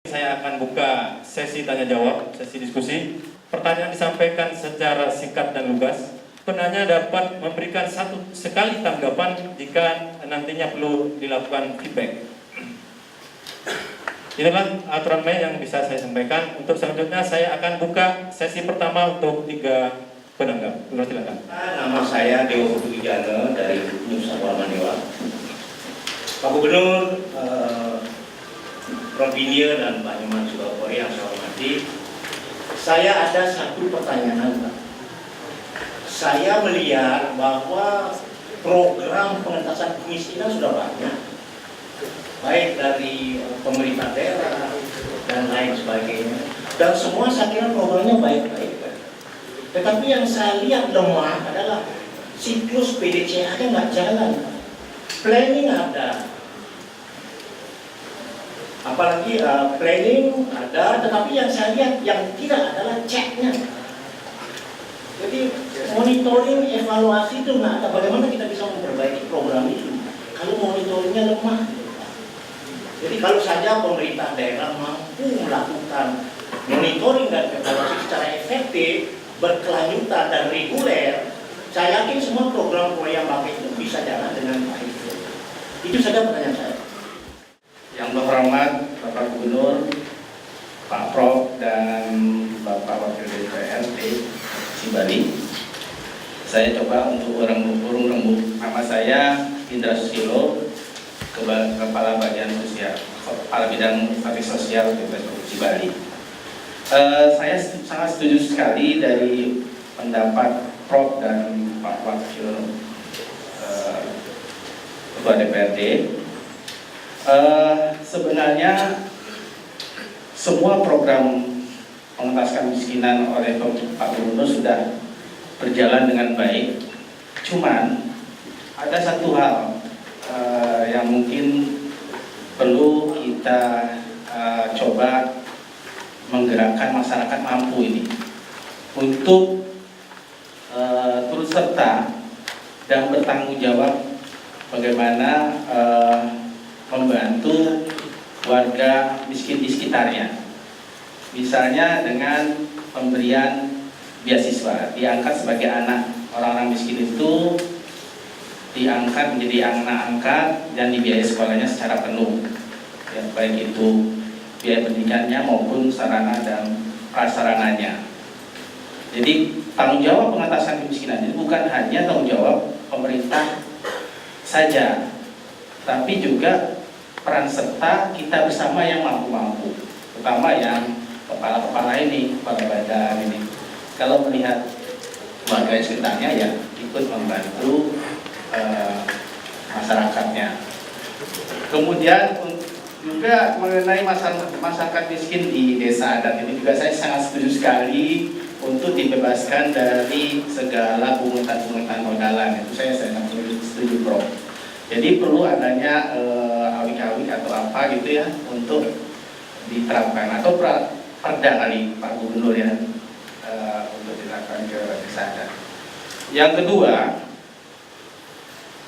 Saya akan buka sesi tanya jawab, sesi diskusi. Pertanyaan disampaikan secara singkat dan lugas. Penanya dapat memberikan satu sekali tanggapan jika nantinya perlu dilakukan feedback. Inilah aturan main yang bisa saya sampaikan. Untuk selanjutnya saya akan buka sesi pertama untuk 3 penanggap. Silakan. Nama saya Dewa Putu Wijana dari Nusa Tenggara. Pak Gubernur, Prof. India dan Pak Nyoman Sudarpori yang saya hormati, saya ada satu pertanyaan, Pak. Saya melihat bahwa program pengentasan kemiskinan sudah banyak, baik dari pemerintah daerah dan lain sebagainya, dan semua saya kira programnya baik-baik. Tetapi yang saya lihat lemah adalah siklus PDCA-nya nggak jalan, planning ada. Apalagi planning ada, tetapi yang saya lihat yang tidak adalah ceknya. Jadi monitoring, evaluasi itu nggak ada. Bagaimana kita bisa memperbaiki program itu kalau monitoringnya lemah? Jadi kalau saja pemerintah daerah mampu melakukan monitoring dan evaluasi secara efektif, berkelanjutan dan reguler, saya yakin semua program-program yang itu bisa jalan dengan baik. Itu saja pertanyaan saya. Yang terhormat Bapak Gubernur, Pak Prof dan Bapak Wakil DPRD Bali. Saya coba untuk urung rembuk. Nama saya Indra Susilo, Kepala Bagian Sosial, Kepala Bidang Statistik Sosial Provinsi Bali. Saya sangat setuju sekali dari pendapat Prof dan Pak Wakil Ketua DPRD. Sebenarnya semua program pengentasan kemiskinan oleh Pak Gubernur sudah berjalan dengan baik. Cuman ada satu hal yang mungkin perlu kita coba menggerakkan masyarakat mampu ini untuk turut serta dan bertanggung jawab bagaimana membantu warga miskin di sekitarnya. Misalnya dengan pemberian beasiswa, diangkat sebagai anak orang-orang miskin itu, diangkat menjadi anak angkat dan dibiayai sekolahnya secara penuh, ya, baik itu biaya pendidikannya maupun sarana dan prasarananya. Jadi tanggung jawab pengentasan kemiskinan itu bukan hanya tanggung jawab pemerintah saja, tapi juga peran serta kita bersama yang mampu-mampu, terutama yang kepala-kepala ini, kepala badan ini. Kalau melihat warga sekitarnya ya ikut membantu masyarakatnya. Kemudian juga mengenai masyarakat miskin di desa adat ini juga saya sangat setuju sekali untuk dibebaskan dari segala pungutan-pungutan modalan. Itu saya sangat setuju, Prof. Jadi perlu adanya awik-awik atau apa gitu ya untuk diterapkan, atau perda kali Pak Gubernur ya, untuk diterapkan ke desa adat. Yang kedua,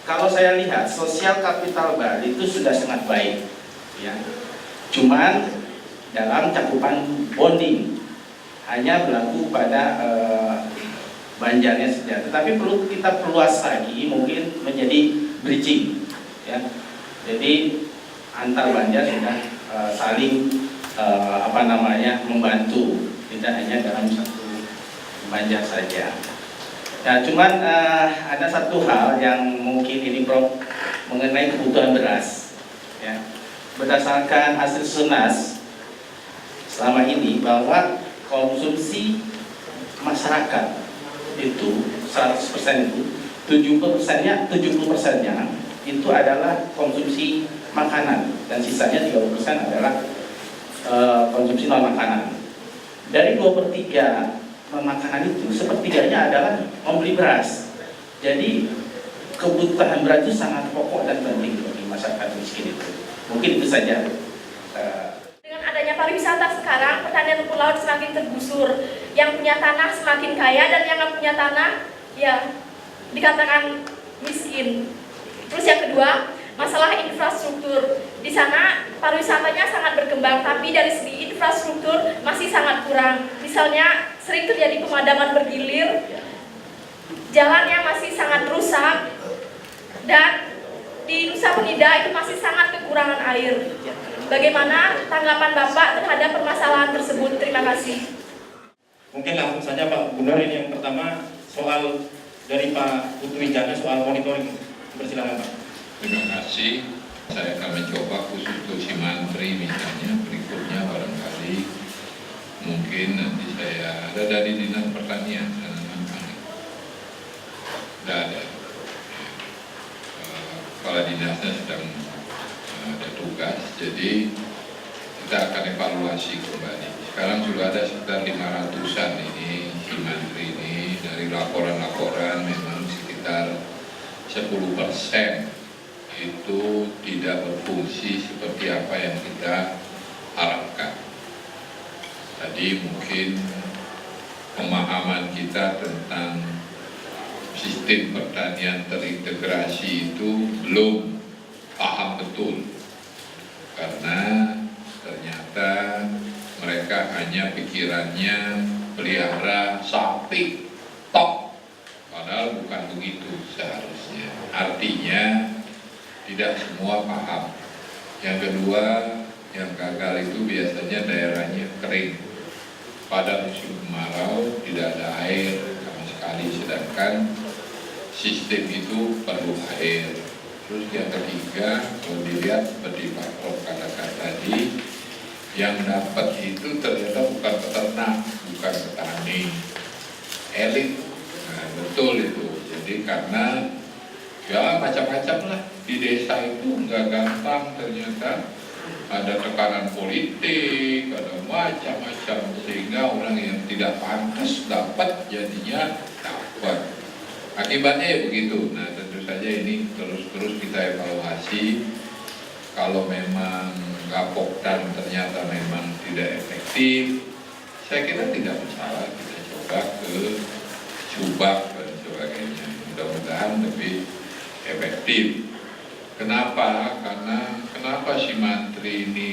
kalau saya lihat sosial kapital Bali itu sudah sangat baik, ya. Cuman dalam cakupan bonding hanya berlaku pada Banjarnya saja. Tetapi perlu kita perluas lagi, mungkin menjadi bridging, ya. Jadi antar Banjar sudah saling membantu, tidak hanya dalam satu Banjar saja. Nah, cuman ada satu hal yang mungkin ini Prof, mengenai kebutuhan beras, ya. Berdasarkan hasil SUNAS selama ini bahwa konsumsi masyarakat itu 100% itu 70%-nya itu adalah konsumsi makanan dan sisanya 30% adalah konsumsi non makanan. Dari 2/3 non makanan itu sepertiganya adalah membeli beras. Jadi kebutuhan beras itu sangat pokok dan penting bagi masyarakat miskin itu. Mungkin itu saja. Dengan adanya pariwisata sekarang, pertanian rumput laut semakin tergusur. Yang punya tanah semakin kaya dan yang nggak punya tanah, ya dikatakan miskin. Terus yang kedua, masalah infrastruktur. Di sana pariwisatanya sangat berkembang, tapi dari segi infrastruktur masih sangat kurang. Misalnya sering terjadi pemadaman bergilir, jalannya masih sangat rusak, dan di Nusa Penida itu masih sangat kekurangan air. Bagaimana tanggapan Bapak terhadap permasalahan tersebut? Terima kasih. Mungkin langsung saja Pak Gubernur. Ini yang pertama soal dari Pak Putu Wijana soal monitoring. Persilakan Pak. Terima kasih. Saya akan mencoba khusus untuk si Mantri misalnya, berikutnya barangkali mungkin nanti saya ada dari Dinas Pertanian dan tidak ada. Kepala dinasnya sedang ada tugas, jadi kita akan evaluasi kembali. Sekarang sudah ada sekitar 500-an ini si Mantri ini, dari laporan-laporan memang sekitar 10% itu tidak berfungsi seperti apa yang kita harapkan. Tadi mungkin pemahaman kita tentang sistem pertanian terintegrasi itu belum paham betul, karena ternyata mereka hanya pikirannya pelihara sapi tok, padahal bukan begitu seharusnya. Artinya tidak semua paham. Yang kedua, yang gagal itu biasanya daerahnya kering. Pada musim kemarau tidak ada air sama sekali, sedangkan sistem itu perlu air. Terus yang ketiga, kalau dilihat seperti Pak Prof katakan tadi, yang dapat itu ternyata bukan peternak, bukan petani, elit. Nah, betul itu. Jadi karena ya macam-macam lah di desa itu nggak gampang, ternyata ada tekanan politik, ada macam-macam, sehingga orang yang tidak pantas dapat jadinya dapat. Akibatnya ya begitu. Nah, tentu saja ini terus kita evaluasi. Kalau memang Gapoktan ternyata memang tidak efektif, saya kira tidak masalah, kita coba ke Subak dan sebagainya. Mudah-mudahan lebih efektif. Kenapa? Karena kenapa si Mantri ini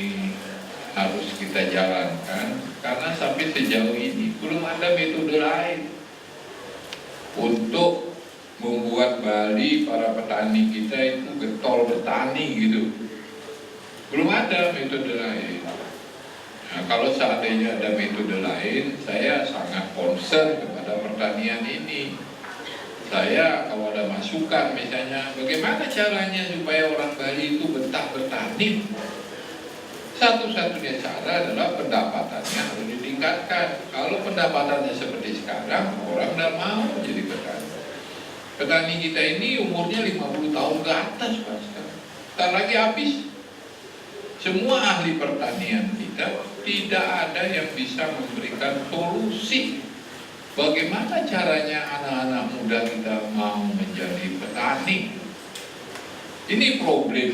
harus kita jalankan? Karena sampai sejauh ini belum ada metode lain untuk membuat Bali, para petani kita itu getol petani gitu. Belum ada metode lain. Nah, kalau seandainya ada metode lain, saya sangat concern kepada pertanian ini. Saya kalau ada masukan misalnya, bagaimana caranya supaya orang Bali itu betah bertani? Satu-satunya cara adalah pendapatannya harus ditingkatkan. Kalau pendapatannya seperti sekarang, orang tidak mau jadi petani. Petani kita ini umurnya 50 tahun ke atas, Pak. Ntar lagi habis. Semua ahli pertanian kita tidak ada yang bisa memberikan solusi bagaimana caranya anak-anak muda kita mau menjadi petani. Ini problem.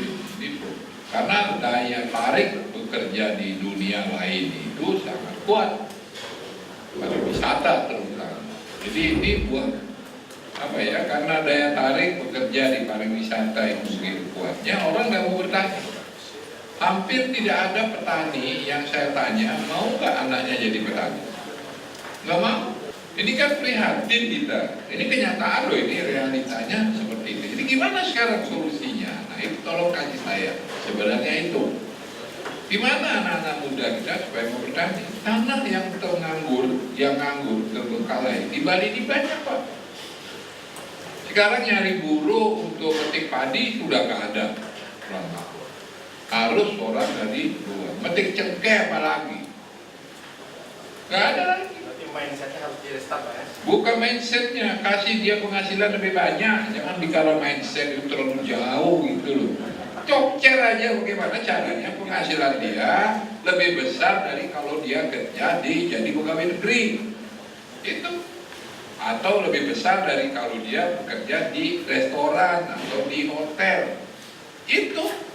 Karena daya tarik bekerja di dunia lain itu sangat kuat, pariwisata terutama. Jadi ini buat apa ya? Karena daya tarik bekerja di pariwisata itu segitu kuatnya, orang nggak mau bertani. Hampir tidak ada petani yang saya tanya mau nggak anaknya jadi petani, nggak mau. Ini kan prihatin kita. Ini kenyataan loh, ini realitanya seperti itu. Jadi gimana sekarang solusinya? Nah itu tolong kasih saya. Sebenarnya itu. Gimana anak-anak muda kita supaya mau bertani? Tanah yang ternganggur, yang nganggur, terbengkalai. Di Bali ini banyak Pak. Sekarang nyari buruh untuk petik padi sudah nggak ada. Harus orang dari luar. Metik cengkeh apalagi. Nggak ada lagi. Mindsetnya harus di-restart Pak ya? Bukan mindsetnya, kasih dia penghasilan lebih banyak. Jangan bicara mindset itu terlalu jauh gitu loh. Cokcer aja bagaimana caranya penghasilan dia lebih besar dari kalau dia kerja jadi pegawai negeri. Itu. Atau lebih besar dari kalau dia bekerja di restoran atau di hotel. Itu.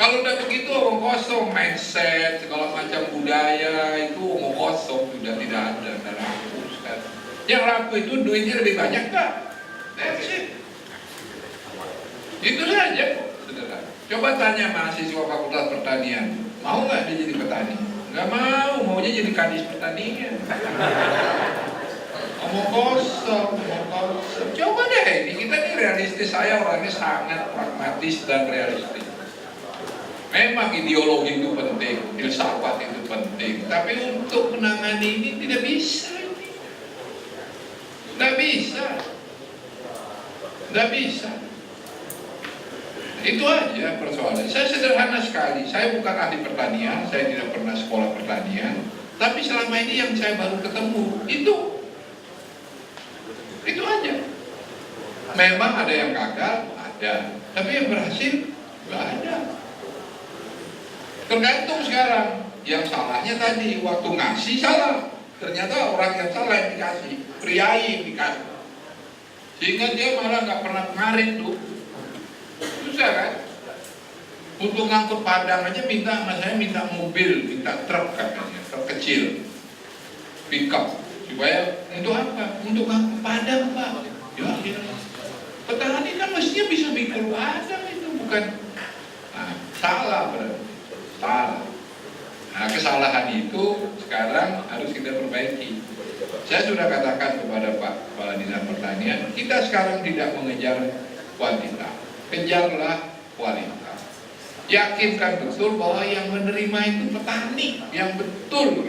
Kalau udah begitu omong kosong, mindset, segala macam budaya itu omong kosong, sudah tidak ada, dan rapuh kan. Yang rapuh itu duitnya lebih banyak nggak? That's it. Itu saja kok, saudara. Coba tanya mahasiswa Fakultas Pertanian, mau nggak dia jadi petani? Nggak mau, maunya jadi kadis pertanian. Omong kosong. Coba deh, ini kita nih realistis, saya orangnya sangat pragmatis dan realistis. Memang ideologi itu penting, filsafat itu penting, tapi untuk menangani ini tidak bisa. Nggak bisa. Itu aja persoalan. Saya sederhana sekali. Saya bukan ahli pertanian, saya tidak pernah sekolah pertanian. Tapi selama ini yang saya baru ketemu itu aja. Memang ada yang gagal, ada. Tapi yang berhasil nggak ada. Tergantung sekarang. Yang salahnya tadi waktu ngasih salah. Ternyata orang yang salah yang dikasih, priai yang dikasih. Sehingga dia malah nggak pernah kemarin tuh. Susah kan? Untuk ngangkut padang aja saya minta mobil, minta truk katanya, truk kecil, pickup, supaya untuk apa? Untuk ngangkut padang Pak. Ya, petani kan mestinya bisa mikul padang itu, bukan? Nah, salah berarti, salah. Nah, kesalahan itu sekarang harus kita perbaiki. Saya sudah katakan kepada Pak Kepala Dinas Pertanian, kita sekarang tidak mengejar kuantitas. Kejarlah kualitas. Yakinkan betul bahwa yang menerima itu petani yang betul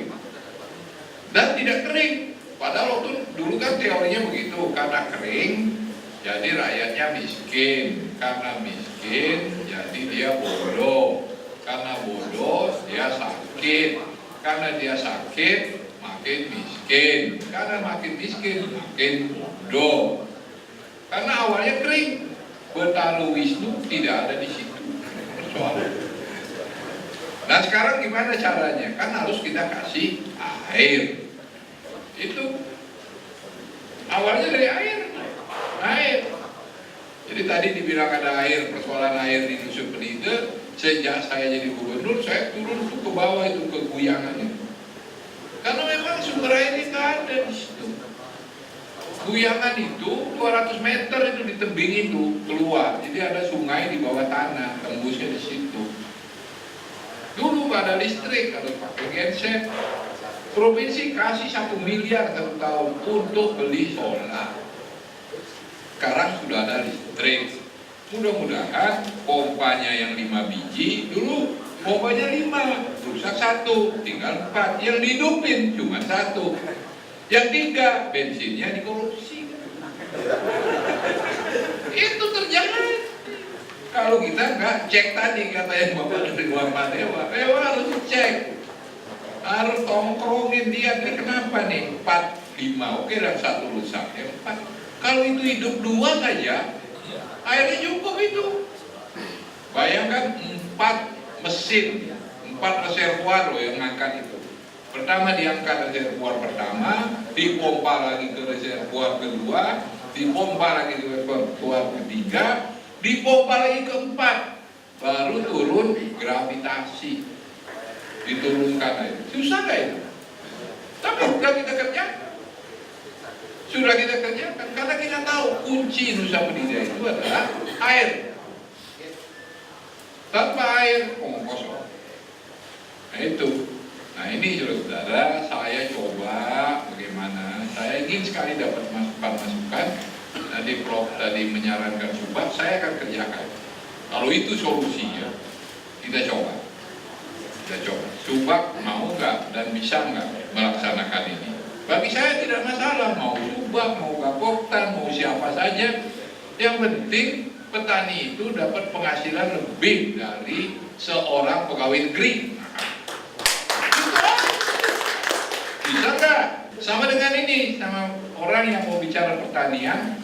dan tidak kering. Padahal waktu dulu kan teorinya begitu, karena kering jadi rakyatnya miskin, karena miskin jadi dia bodoh, karena bodoh dia sakit, karena dia sakit makin miskin, karena makin miskin makin bodoh. Karena awalnya kering. Betara Wisnu tidak ada di situ persoalan. Nah sekarang gimana caranya? Kan harus kita kasih air. Itu awalnya dari air. Jadi tadi dibilang ada air, persoalan air di Dusun Penida. Sejak saya jadi gubernur, saya turun tuh ke bawah itu, ke Guyangan itu. Karena memang sumber air itu ada di situ. Guyangan itu 200 meter itu di tebing itu keluar, jadi ada sungai di bawah tanah, tembusnya di situ. Dulu nggak ada listrik, harus pakai genset. Provinsi kasih 1 miliar satu tahun untuk beli solar. Sekarang sudah ada listrik. Mudah-mudahan pompanya yang 5 biji, dulu pompanya 5, rusak 1, tinggal 4. Yang dihidupin cuma 1. Yang 3, bensinnya dikorupsi. Itu terjadi. Kalau kita nggak cek tadi, kata yang Bapak Ridwan Dewa harus cek. Harus tongkrongin dia, ini kenapa nih? 4, 5, oke lah 1 rusak. Yang 4. Kalau itu hidup 2 saja, airnya cukup itu. Bayangkan 4 mesin, 4 reservoir loh yang ngangkat itu. Pertama diangkat reservoir pertama, dipompa lagi ke reservoir kedua, dipompa lagi ke reservoir ketiga, dipompa lagi ke 4, baru turun gravitasi, diturunkan air. Susah nggak itu? Tapi sudah kita kerjakan, karena kita tahu kunci Nusa Penida itu adalah air. Tanpa air kosong. Nah itu. Nah ini saudara, saya coba bagaimana, saya ingin sekali dapat masukan. Tadi Prof tadi menyarankan Subak, saya akan kerjakan. Kalau itu solusinya, kita coba. Subak mau nggak dan bisa nggak melaksanakan ini? Bagi saya tidak masalah, mau Subak, mau Gapoktan, mau siapa saja. Yang penting petani itu dapat penghasilan lebih dari seorang pegawai negeri. Bisa nggak? Sama dengan ini, sama orang yang mau bicara pertanian,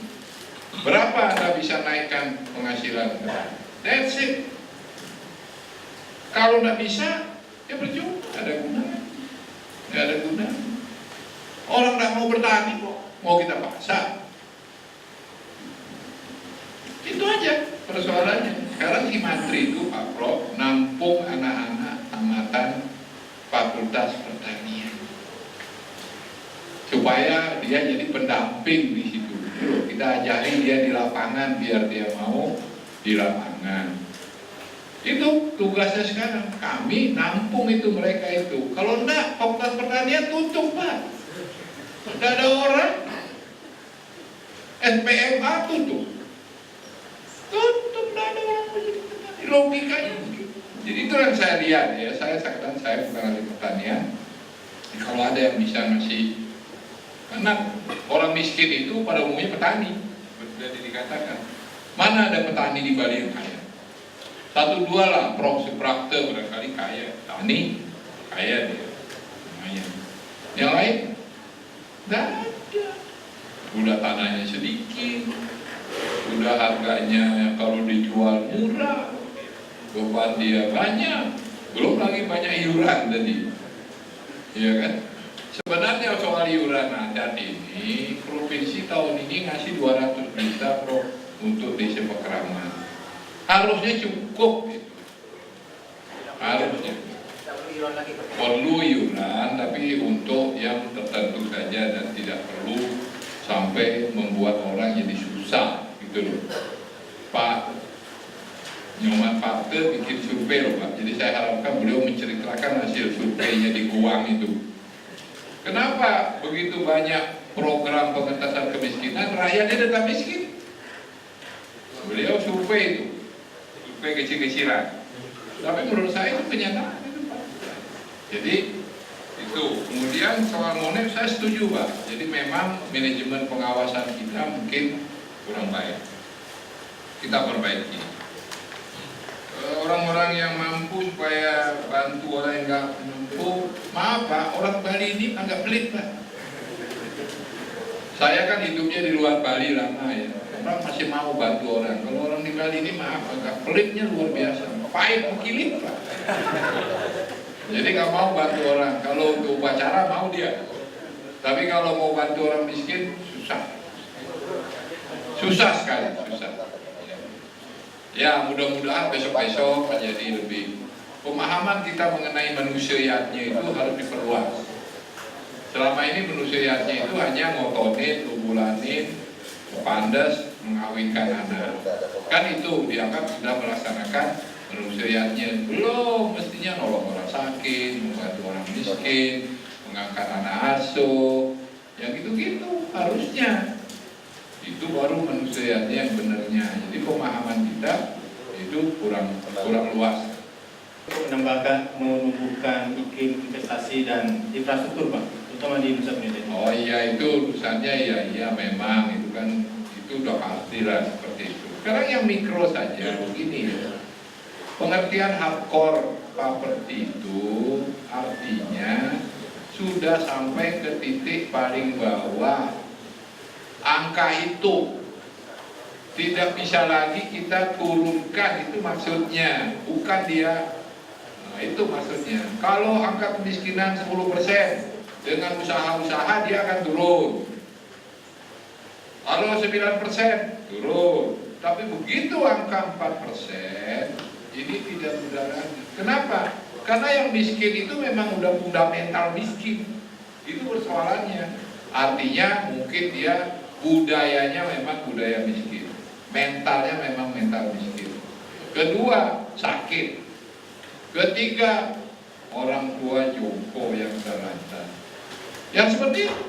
berapa Anda bisa naikkan penghasilan? That's it. Kalau nggak bisa, ya percuma, nggak ada gunanya. Nggak ada gunanya. Orang nggak mau bertani kok, mau kita paksa. Itu aja persoalannya. Sekarang si Mantri itu Pak Prof nampung anak-anak tamatan Fakultas Pertanian, supaya dia jadi pendamping di situ. Kita ajari dia di lapangan biar dia mau di lapangan. Itu tugasnya sekarang. Kami nampung itu mereka itu. Kalau enggak, Fakultas Pertanian tutup, Pak. Enggak ada orang. SPMA tutup. Tutup, enggak ada orang. Logikanya begitu. Jadi itu yang saya lihat ya. Saya bukan ahli pertanian. Kalau ada yang bisa ngasih, karena orang miskin itu pada umumnya petani. Sudah dikatakan. Mana ada petani di Bali yang kaya? Satu dua lah, praktek barangkali kaya. Tani kaya dia, lumayan. Yang lain nggak ada. Udah tanahnya sedikit, udah harganya kalau dijual murah, beban dia banyak, belum lagi banyak iuran tadi, iya kan? Sebenarnya soal iuran adat ini, provinsi tahun ini ngasih 200 juta untuk desa Pekraman. Harusnya cukup itu. Harusnya perlu iuran, tapi untuk yang tertentu saja dan tidak perlu sampai membuat orang jadi susah gitu loh. Pak Nyoman Parte bikin survei loh Pak, jadi saya harapkan beliau menceritakan hasil surveinya di Guang itu. Kenapa begitu banyak program pengentasan kemiskinan, rakyatnya tetap miskin? Beliau survei itu, survei kecil-kecilan. Tapi menurut saya itu kenyataan itu Pak. Jadi itu. Kemudian soal monet saya setuju Pak. Jadi memang manajemen pengawasan kita mungkin kurang baik. Kita perbaiki. Orang-orang yang mampu supaya bantu orang yang nggak mampu. Maaf Pak, orang Bali ini agak pelit Pak. Saya kan hidupnya di luar Bali lama ya. Orang masih mau bantu orang. Kalau orang di Bali ini maaf agak pelitnya luar biasa. Pahit mengkilit Pak. Jadi nggak mau bantu orang. Kalau untuk upacara mau dia. Tapi kalau mau bantu orang miskin susah. Susah sekali, susah. Ya mudah-mudahan besok-besok menjadi lebih pemahaman kita mengenai manusiaatnya itu harus diperluas. Selama ini manusiaatnya itu hanya ngotonin, lubulanin, pandas, mengawinkan anak. Kan itu dianggap sudah melaksanakan manusiaatnya. Belum, mestinya nolong orang sakit, membantu orang miskin, mengangkat anak asuh, yang gitu-gitu harusnya. Itu baru manusiaatnya yang benarnya. Jadi pemahaman kita itu kurang luas. Menumbuhkan iklim investasi dan infrastruktur Pak, terutama di Nusa Penida. Oh iya, itu urusannya ya memang itu kan itu udah pasti lah seperti itu. Sekarang yang mikro saja begini ya. Pengertian hardcore property itu artinya sudah sampai ke titik paling bawah. Angka itu tidak bisa lagi kita turunkan, itu maksudnya, bukan dia. Nah, itu maksudnya. Kalau angka kemiskinan 10%, dengan usaha-usaha dia akan turun. Kalau 9% turun. Tapi begitu angka 4%, ini tidak mudah lagi. Kenapa? Karena yang miskin itu memang udah fundamental miskin. Itu persoalannya. Artinya mungkin dia budayanya memang budaya miskin, mentalnya memang mental miskin. Kedua, sakit. Ketiga, orang tua jompo yang terlantar. Yang seperti itu.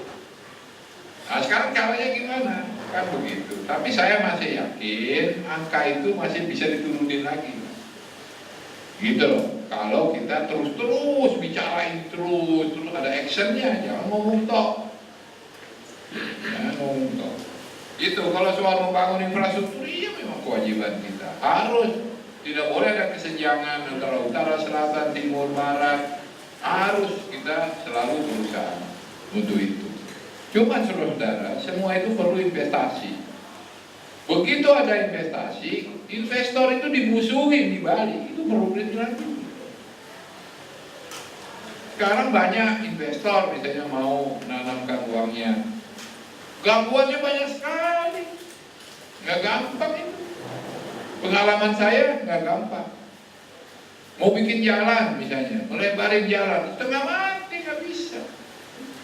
Nah sekarang caranya gimana? Kan begitu. Tapi saya masih yakin angka itu masih bisa diturunin lagi. Gitu loh. Kalau kita terus bicarain terus ada actionnya, jangan ngomong tok. Itu kalau soal membangun infrastruktur, iya memang kewajiban kita. Harus, tidak boleh ada kesenjangan antara utara, selatan, timur, barat. Harus kita selalu berusaha untuk itu. Cuma saudara, semua itu perlu investasi. Begitu ada investasi, investor itu dimusuhin di Bali, itu perlu lagi. Sekarang banyak investor misalnya mau menanamkan uangnya. Gangguannya banyak sekali, nggak gampang itu. Pengalaman saya nggak gampang. Mau bikin jalan misalnya, melebarin jalan, setengah mati nggak bisa.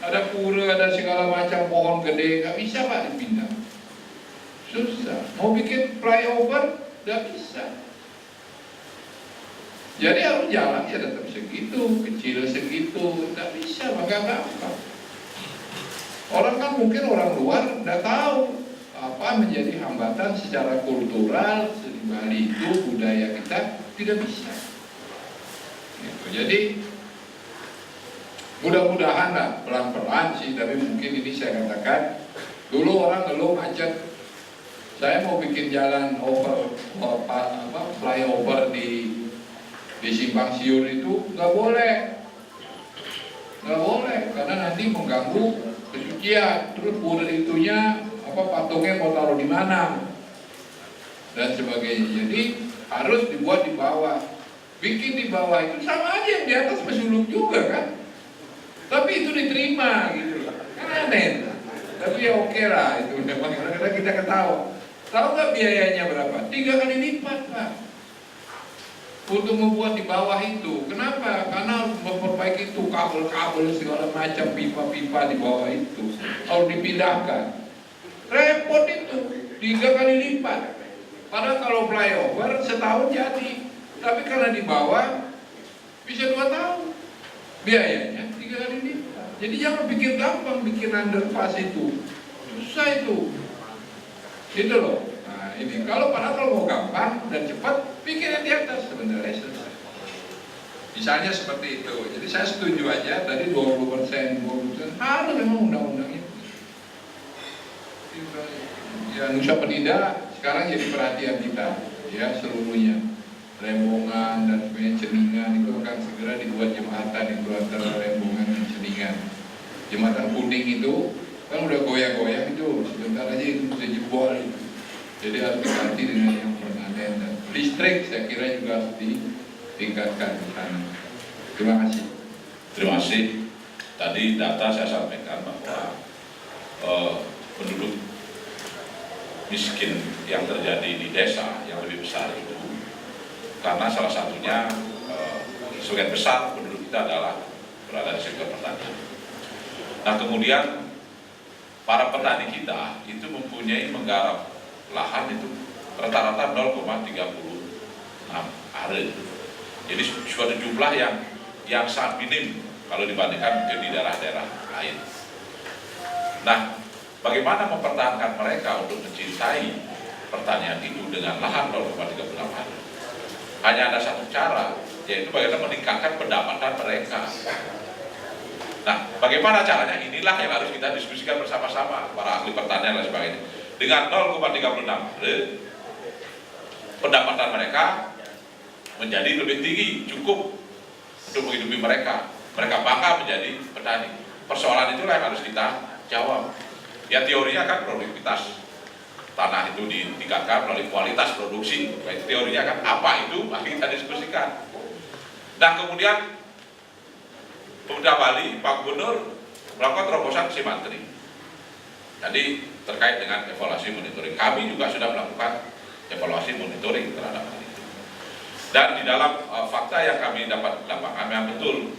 Ada pura, ada segala macam pohon gede, nggak bisa Pak dipindah. Susah. Mau bikin flyover, nggak bisa. Jadi harus jalan ya tetap segitu, kecil segitu, tidak bisa, maka gampang. Orang kan mungkin orang luar tidak tahu apa menjadi hambatan secara kultural, sekali itu budaya kita tidak bisa. Gitu. Jadi mudah-mudahan lah pelan-pelan sih, tapi mungkin ini saya katakan dulu orang ngeluh macet. Saya mau bikin jalan flyover di Simpang Siur itu nggak boleh, karena nanti mengganggu kesucian. Terus kuda itunya patungnya mau taruh di mana dan sebagainya. Jadi harus dibuat di bawah. Bikin di bawah itu sama aja yang di atas mesuluk juga kan. Tapi itu diterima gitu lah. Kan aneh. Tapi ya oke lah itu. Kadang-kadang kita ketawa. Tahu nggak biayanya berapa? 3 kali lipat Pak. Untuk membuat di bawah itu. Kenapa? Karena memperbaiki itu kabel-kabel segala macam, pipa-pipa di bawah itu harus dipindahkan. Repot itu 3 kali lipat. Padahal kalau flyover setahun jadi, tapi karena di bawah bisa 2 tahun. Biayanya 3 kali lipat. Jadi jangan pikir gampang bikin underpass itu, susah itu. Gitu loh. Nah ini kalau mau gampang dan cepat, bikin yang di atas sebenarnya selesai. Misalnya seperti itu. Jadi saya setuju aja tadi 20% harus memang undang-undangnya. Ya Nusa Penida sekarang jadi perhatian kita, ya seluruhnya. Rembongan dan sebagainya, Ceningan itu akan segera dibuat jembatan itu antara Rembongan dan Ceningan. Jembatan Kuning itu kan udah goyah-goyah itu, sebentar aja itu bisa jebol itu. Jadi harus diganti dengan yang permanen. Dan listrik saya kira juga harus ditingkatkan di sana. Terima kasih. Terima kasih. Tadi data saya sampaikan bahwa penduduk miskin yang terjadi di desa yang lebih besar itu karena salah satunya sebagian besar penduduk kita adalah berada di sektor pertanian. Nah kemudian para petani kita itu mempunyai menggarap lahan itu rata-rata 0,36 are. Jadi suatu jumlah yang sangat minim kalau dibandingkan mungkin di daerah-daerah lain. Nah, bagaimana mempertahankan mereka untuk mencintai pertanian itu dengan lahan 0,36 are? Hanya ada satu cara, yaitu bagaimana meningkatkan pendapatan mereka. Nah, bagaimana caranya? Inilah yang harus kita diskusikan bersama-sama para ahli pertanian dan sebagainya. Dengan 0,36 pendapatan mereka menjadi lebih tinggi, cukup untuk menghidupi mereka. Mereka bangga menjadi petani. Persoalan itulah yang harus kita jawab. Ya teorinya kan produktivitas tanah itu ditingkatkan melalui kualitas produksi. Itu teorinya kan apa itu? Mari kita diskusikan. Dan kemudian Pemuda Bali, Pak Gubernur melakukan terobosan Simantri. Jadi terkait dengan evaluasi monitoring, kami juga sudah melakukan evaluasi monitoring terhadap hal itu. Dan di dalam fakta yang kami dapat lapangan memang betul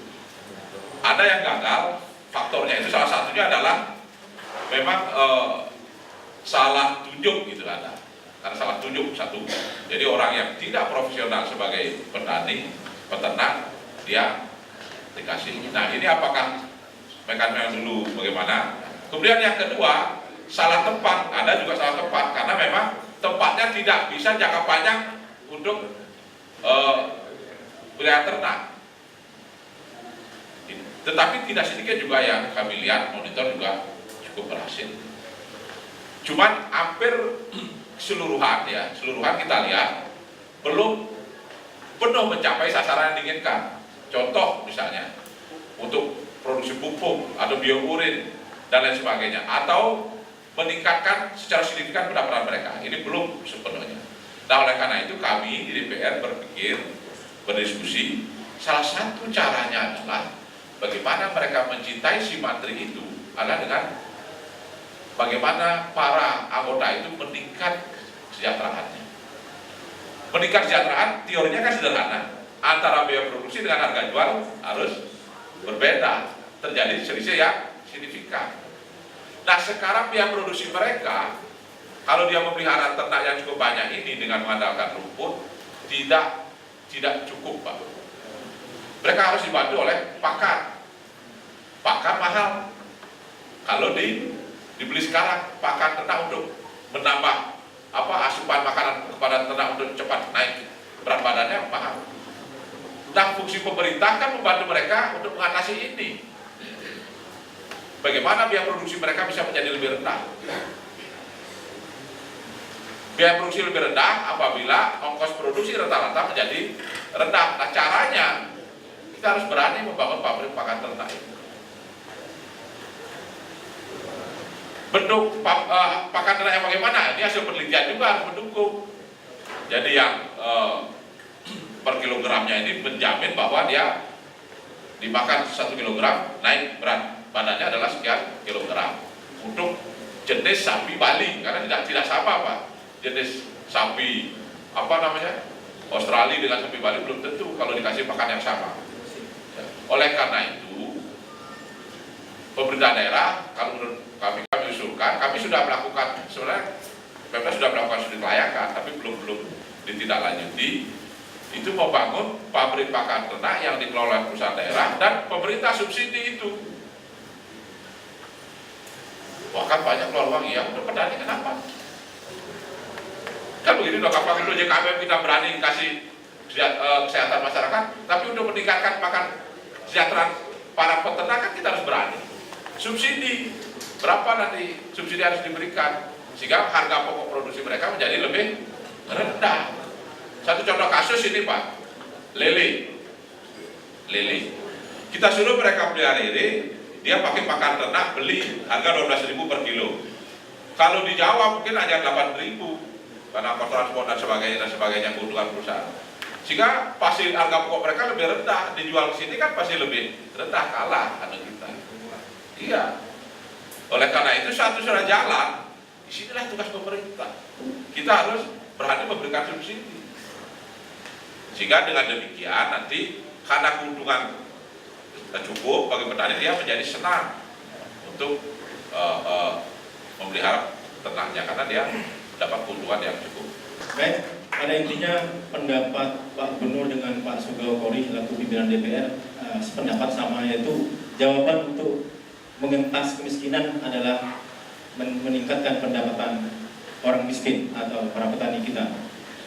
ada yang gagal. Faktornya itu salah satunya adalah memang salah tunjuk gitu ada. Karena salah tunjuk satu. Jadi orang yang tidak profesional sebagai petani, peternak, dia dikasih. Nah ini apakah mekanisme dulu bagaimana? Kemudian yang kedua, salah tempat. Ada juga salah tempat karena memang tempatnya tidak bisa jangka panjang untuk wilayah ternak. Tetapi tidak sedikit juga yang kami lihat monitor juga cukup berhasil. Cuman hampir keseluruhan kita lihat belum penuh mencapai sasaran yang diinginkan. Contoh misalnya untuk produksi pupuk atau biourin dan lain sebagainya, atau meningkatkan secara signifikan pendapatan mereka. Ini belum sepenuhnya. Nah oleh karena itu kami di DPR berpikir, berdiskusi, salah satu caranya adalah bagaimana mereka mencintai Simantri itu adalah dengan bagaimana para anggota itu meningkat kesejahteraannya. Meningkat kesejahteraan teorinya kan sederhana, antara biaya produksi dengan harga jual harus berbeda, terjadi selisih yang signifikan. Nah sekarang biaya produksi mereka, kalau dia memelihara ternak yang cukup banyak ini dengan mengandalkan rumput, tidak tidak cukup, Pak. Mereka harus dibantu oleh pakan. Pakan mahal. Kalau dibeli sekarang pakan ternak untuk menambah asupan makanan kepada ternak untuk cepat naik berat badannya mahal. Nah, fungsi pemerintah kan membantu mereka untuk mengatasi ini. Bagaimana biaya produksi mereka bisa menjadi lebih rendah? Biaya produksi lebih rendah apabila ongkos produksi rata-rata menjadi rendah. Nah, caranya kita harus berani membangun pabrik pakan ternak ini. Bentuk pakan ternak yang bagaimana? Ini hasil penelitian juga harus mendukung. Jadi yang per kilogramnya ini menjamin bahwa dia dimakan 1 kilogram naik berat badannya adalah sekian kilogram. Untuk jenis sapi Bali, karena tidak sama, Pak. Jenis sapi Australia dengan sapi Bali belum tentu kalau dikasih pakan yang sama. Oleh karena itu pemerintah daerah, kalau menurut kami usulkan, kami sudah melakukan, sebenarnya Pemda sudah melakukan studi kelayakan, tapi belum ditindaklanjuti. Itu membangun pabrik pakan ternak yang dikelola perusahaan daerah dan pemerintah subsidi itu. Bahkan banyak keluar uang, ya udah petani kenapa? Kan begini dong, kapal itu JKPM kita berani kasih kesehatan masyarakat, tapi untuk meningkatkan pakan kesejahteraan para peternak kan kita harus berani. Subsidi, berapa nanti subsidi harus diberikan sehingga harga pokok produksi mereka menjadi lebih rendah. Satu contoh kasus ini, Pak, lele. Kita suruh mereka pelihara lele, dia pakai pakan ternak beli harga 12.000 per kilo. Kalau di Jawa mungkin hanya 8.000 karena ongkos transport dan sebagainya keuntungan perusahaan. Sehingga pasti harga pokok mereka lebih rendah, dijual ke sini kan pasti lebih rendah, kalah ada kita. Iya. Oleh karena itu satu-satunya jalan, disinilah tugas pemerintah. Kita harus berani memberikan subsidi. Sehingga dengan demikian nanti karena keuntungan cukup bagi petani, dia menjadi senang untuk memelihara ternaknya karena dia dapat keuntungan yang cukup. Baik, pada intinya pendapat Pak Gubernur dengan Pak Sugeng Kory selaku pimpinan DPR sependapat sama, yaitu jawaban untuk mengentas kemiskinan adalah meningkatkan pendapatan orang miskin atau para petani kita.